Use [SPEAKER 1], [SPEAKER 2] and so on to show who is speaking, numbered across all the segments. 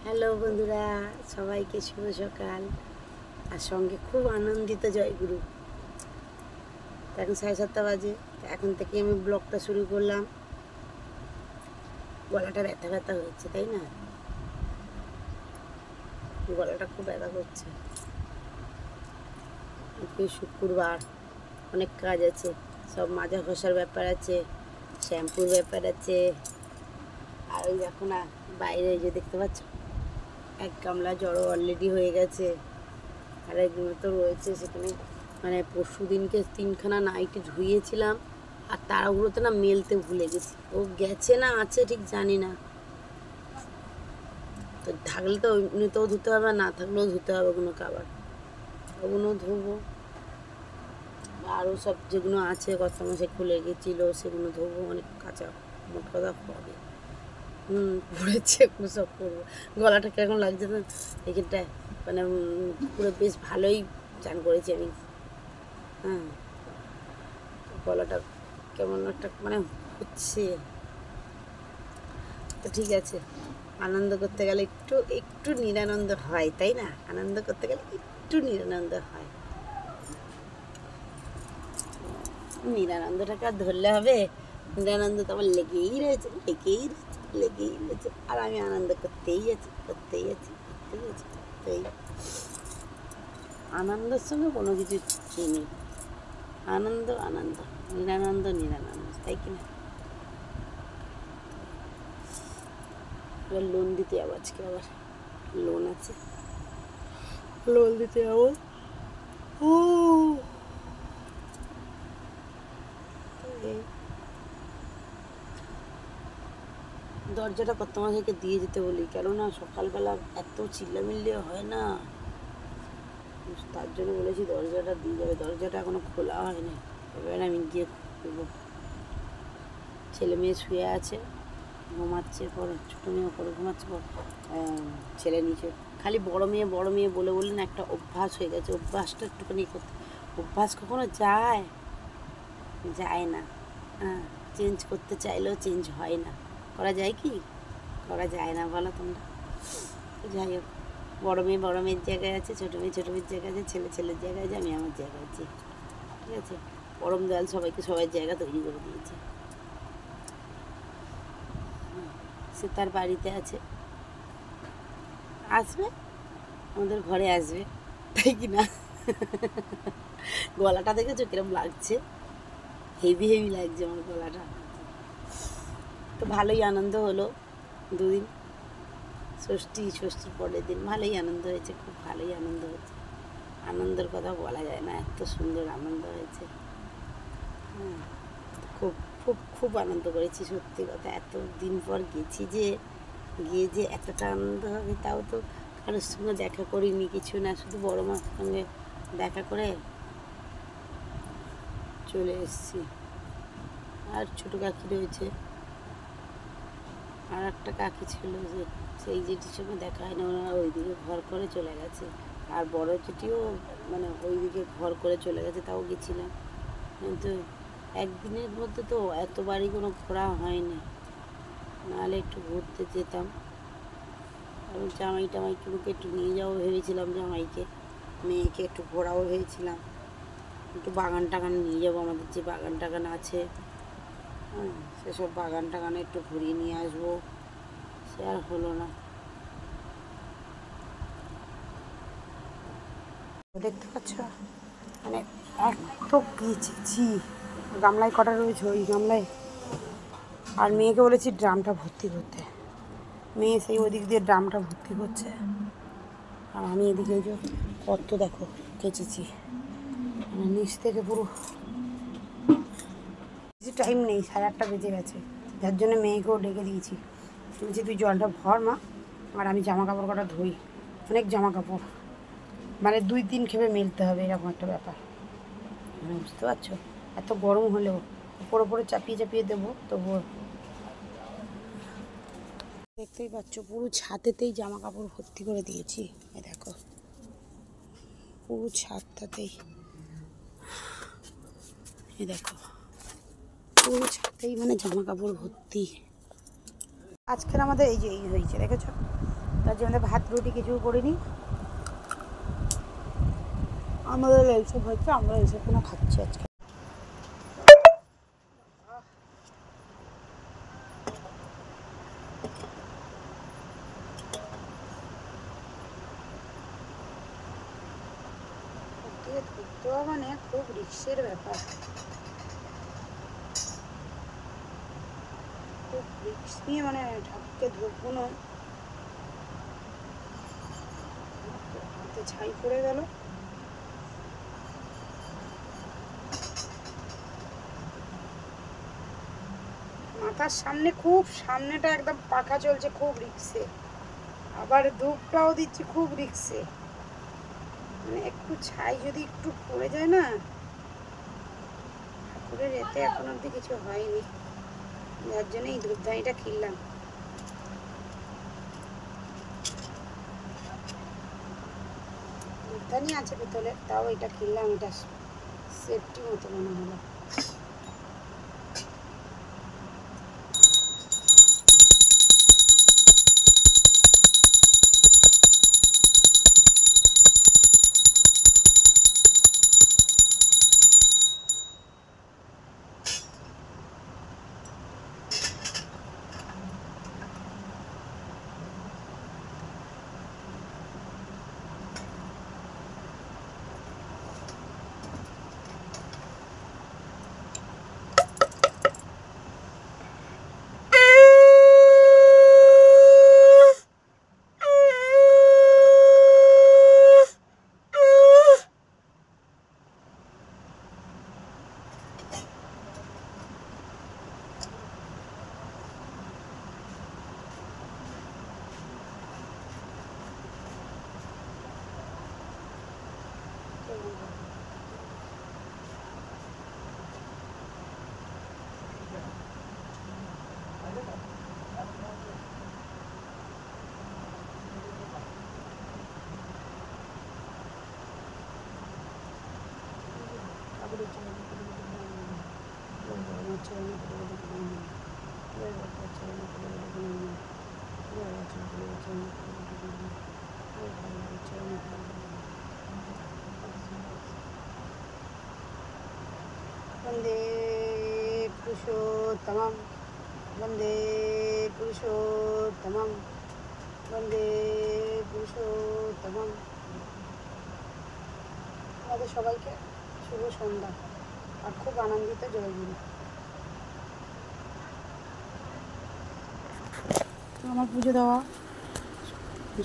[SPEAKER 1] Hello বন্ধুরা, সবাইকে শুভ সকাল। আর সঙ্গে খুব আনন্দিত জয়গুরু। এখন 7:30 বাজে। এখন থেকে আমি ব্লগটা শুরু করলাম। গলাটা ব্যথা ব্যথা হচ্ছে, তাই না? গলাটা খুব ব্যথা করছে। আজকে শুক্রবার, অনেক কাজ আছে। সব মাজা ঘষার ব্যাপার আছে, শ্যাম্পুর ব্যাপার আছে। আর ওই দেখো না, বাইরে যে দেখতে পাচ্ছ, এক গামলা জড়ো অলরেডি হয়ে গেছে। আর একগুলো তো রয়েছে সেখানে। মানে পরশু দিনকে 3খানা নাইটি ধুয়েছিলাম, আর তাড়াহুড়োতে না মেলতে ভুলে গেছি। ও গেছে না আছে ঠিক জানি না। তো থাকলে তো এমনিতেও ধুতে হবে, না থাকলেও ধুতে হবে ওগুলো আবার। ওগুলো ধোবো। আরও সব যেগুলো আছে কত মাসে খুলে গেছিলো সেগুলো ধোবো। অনেক কাঁচা মোট কথা হবে। পড়েছে সব করবো। গলাটা কিরকম লাগছে না এখানটায়, মানে পুরো বেশ ভালোই চান করেছি আমি। হ্যাঁ, গলাটা কেমন একটা মানে হচ্ছে। তো ঠিক আছে, আনন্দ করতে গেলে একটু একটু নিরানন্দ হয়, তাই না? আনন্দ করতে গেলে একটু নিরানন্দ হয়। নিরানন্দটাকে আর ধরলে হবে? নিরানন্দ তো আমার লেগেই রয়েছে, লেগেই রয়েছে, লেগেই রয়েছে। আর আমি আনন্দ করতেই আছি, করতেই আছি, করতেই আছি, করতেই। আনন্দের সঙ্গে কোনো কিছু চিনি। আনন্দ আনন্দ, নিরানন্দ নিরানন্দ, তাই কি না? এবার লোন দিতে যাবো আজকে, আবার লোন আছে, লোন দিতে যাবো। দরজাটা কত মাসকে দিয়ে যেতে বলি, কেননা সকালবেলা এত চিল্লামিল্লি হয় না, তার জন্য বলেছি দরজাটা দিয়ে যাবে। দরজাটা এখনো খোলা হয়নি, এবার আমি গিয়ে খুলবো। ছেলে মেয়ে শুয়ে আছে, ঘুমাচ্ছে। পরে ছোটো মেয়ে ওপরে ঘুমাচ্ছে, পর ছেলে নিচে। খালি বড় মেয়ে বলে বলে না একটা অভ্যাস হয়ে গেছে। অভ্যাসটা একটুখানি করতে, অভ্যাস কখনো যায় না। হ্যাঁ, চেঞ্জ করতে চাইলেও চেঞ্জ হয় না। করা যায় কি? করা যায় না বলো তোমরা? যাই হোক, বড় মেয়ের জায়গায় আছে, ছোটো মেয়ের জায়গায় আছে, ছেলের জায়গায় আছে, আমি আমার জায়গায় আছি। ঠিক আছে, পরম দয়াল সবাইকে সবার জায়গা তৈরি করে দিয়েছে। সে তার বাড়িতে আছে, আসবে, আমাদের ঘরে আসবে, তাই কি না? গলাটা দেখেছো কিরম লাগছে? হেভি লাগছে আমার গলাটা। তো ভালোই আনন্দ হলো দুদিন। ষষ্ঠীর পরের দিন ভালোই আনন্দ হয়েছে, খুব ভালোই আনন্দ হয়েছে। আনন্দের কথা বলা যায় না, এত সুন্দর আনন্দ হয়েছে। খুব খুব খুব আনন্দ করেছি, সত্যি কথা। এত দিন পর গেছি, গিয়ে যে এতটা আনন্দ হবে তাও তো কারোর সঙ্গে দেখা করিনি, কিছু না। শুধু বড় মার সঙ্গে দেখা করে চলে এসেছি। আর ছোটো কাকি রয়েছে, আর একটা কাকি ছিল, যে সেই জেঠির সঙ্গে দেখা হয় না, ওনারা ওইদিকে ঘর করে চলে গেছে। আর বড় জেঠিও মানে ওইদিকে ঘর করে চলে গেছে, তাও গেছিলাম। কিন্তু একদিনের মধ্যে তো এত বাড়ি কোনো ঘোরা হয়নি, নাহলে একটু ঘুরতে যেতাম। আর জামাইগুলোকে একটু নিয়ে যাবো ভেবেছিলাম, জামাইকে মেয়েকে একটু ঘোরাও ভেবেছিলাম। একটু বাগান টাগান নিয়ে যাবো, আমাদের যে বাগান টাগান আছে, হ্যাঁ, সেসব বাগান টাগানে একটু ঘুরিয়ে নিয়ে আসবো। সে আর হলো না। দেখতে পাচ্ছ, মানে এত কেচেছি। গামলায় কটা রয়েছে, ওই গামলায়। আর মেয়েকে বলেছি ড্রামটা ভর্তি করতে, মেয়ে সেই ওদিক দিয়ে ড্রামটা ভর্তি করছে। আর আমি এদিকে যে কত দেখো কেচেছি, মানে নিচ থেকে পুরো। বেশি টাইম নেই, 8:30 বেজে গেছে, যার জন্য মেয়েকেও ডেকে দিয়েছি। বলছি তুই জলটা ভর মা, আর আমি জামা কাপড় কটা ধুই। অনেক জামা কাপড়, মানে 2-3 খেপে মেলতে হবে, এরকম একটা ব্যাপার। মানে বুঝতে পারছো, এত গরম হলেও ওপরে চাপিয়ে দেবো তবুও। দেখতেই পাচ্ছ, পুরো ছাদেতেই জামা কাপড় ভর্তি করে দিয়েছি। এই দেখো, পুরো ছাদটাতেই, এই দেখো পুরো ছাদটাই মানে জামা কাপড় ভর্তি। আজকের আমাদের এই যে এই হয়েছে, দেখেছো তো? তার জন্য ভাত রুটি কিছু করিনি, আমাদের এইসব হচ্ছে, আমরা এইসব কোনো খাচ্ছি আজকে। মানে খুব রিস্কের ব্যাপার, খুব রিস্ক নিয়ে মানে ঠাকুরকে ধরবো না, হাতে ছাই পড়ে গেল। মাথার সামনে, খুব সামনেটা একদম পাখা চলছে, খুব রিক্সে, আবার ধূপটাও দিচ্ছি খুব রিক্সে, মানে একটু ছাই যদি একটু পড়ে যায় না, ঠাকুরের এতে এখন অব্দি কিছু হয়নি, যার জন্য এই ধূপদানিটা কিনলাম। ধূপদানি আছে পিতলের, তাও এটা কিনলাম, এটা সেফটি মতো মনে হলো। वंदे पुरुषोत्तमं, वंदे पुरुषोत्तमं, वंदे पुरुषोत्तमं। আমাদের সবাইকে শুভ সন্ধ্যা আর খুব আনন্দিত জয়গুরু। আমার পুজো দেওয়া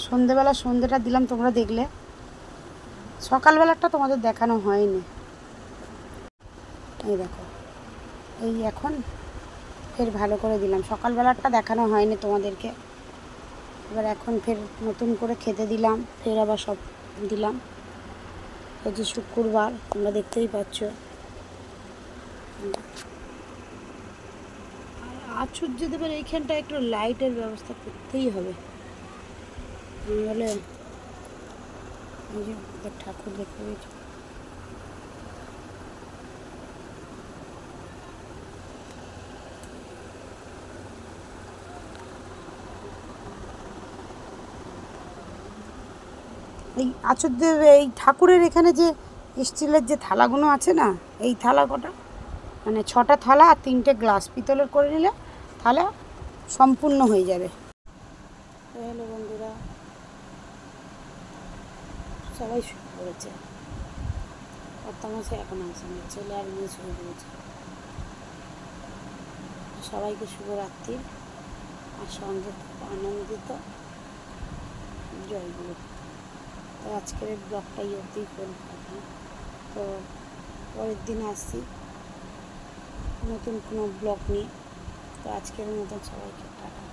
[SPEAKER 1] সন্ধেবেলা, সন্ধেটা দিলাম, তোমরা দেখলে। সকালবেলাটা তোমাদের দেখানো হয়নি, এই দেখো, এই এখন ফের ভালো করে দিলাম। সকালবেলাটা দেখানো হয়নি তোমাদেরকে, এবার এখন ফের নতুন করে খেতে দিলাম, ফের আবার সব দিলাম। আজ শুক্রবার, তোমরা দেখতেই পাচ্ছ। আশ্চর্য দেবের এইখানটা একটু লাইটের ব্যবস্থা করতেই হবে, নাহলে এই যে ঠাকুর দেখতে পেয়েছি। এই আশ্চর্য, এই ঠাকুরের এখানে যে স্টিলের যে থালাগুলো আছে না, এই থালা কটা, মানে 6টা থালা আর 3টে গ্লাস পিতলের করে নিলে থালা সম্পূর্ণ হয়ে যাবে। হ্যালো বন্ধুরা, সবাই শুয়ে পড়েছে, কর্তামশাই এখন আসেনি, ছেলে আর মেয়ে শুয়ে পড়েছে। সবাইকে শুভরাত্রি, আর সঙ্গে খুব আনন্দিত জয়গুরু। তো আজকের ব্লগটাই অবধি করব, তো পরের দিন আসছি নতুন কোনো ব্লগ নিয়ে। তো আজকের মতন সবাইকে টাটা।